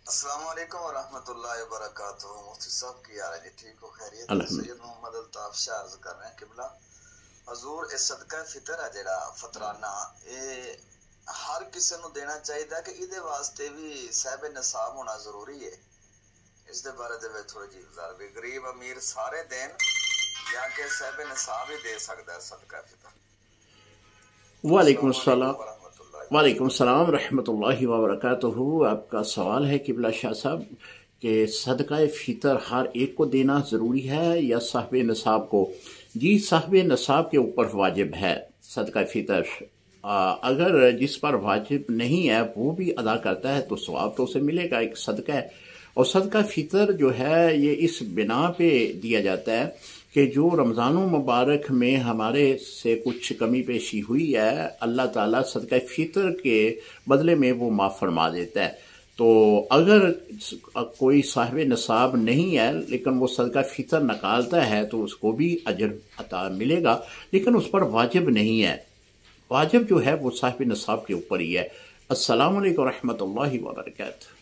السلام علیکم ورحمۃ اللہ وبرکاتہ۔ مفتی صاحب کی یار جی ٹھیک ہو؟ خیریت؟ سید محمد الطاف شاہ عرض کر رہے ہیں قبلہ حضور اس صدقہ فطر ہے جڑا فطرانہ اے ہر کسی نو دینا چاہیے کہ ایدے واسطے بھی صاحب نصاب ہونا ضروری ہے؟ اس دے بارے دے تھوڑی جی گزار بھی غریب امیر سارے دین یا کہ صاحب نصاب ہی دے سکتا ہے صدقہ فطر؟ وعلیکم السلام رحمۃ اللہ وبرکاتہ۔ آپ کا سوال ہے قبلہ شاہ صاحب کہ صدقہ فطر ہر ایک کو دینا ضروری ہے یا صاحب نصاب کو؟ جی، صاحب نصاب کے اوپر واجب ہے صدقہ فطر۔ اگر جس پر واجب نہیں ہے وہ بھی ادا کرتا ہے تو ثواب تو اسے ملے گا، ایک صدقہ ہے۔ اور صدقہ فطر جو ہے یہ اس بنا پہ دیا جاتا ہے کہ جو رمضان مبارک میں ہمارے سے کچھ کمی پیشی ہوئی ہے، اللہ تعالیٰ صدقہ فطر کے بدلے میں وہ معاف فرما دیتا ہے۔ تو اگر کوئی صاحب نصاب نہیں ہے لیکن وہ صدقہ فطر نکالتا ہے تو اس کو بھی اجر عطا ملے گا، لیکن اس پر واجب نہیں ہے۔ واجب جو ہے وہ صاحب نصاب کے اوپر ہی ہے۔ السلام علیکم ورحمۃ اللہ وبرکاتہ۔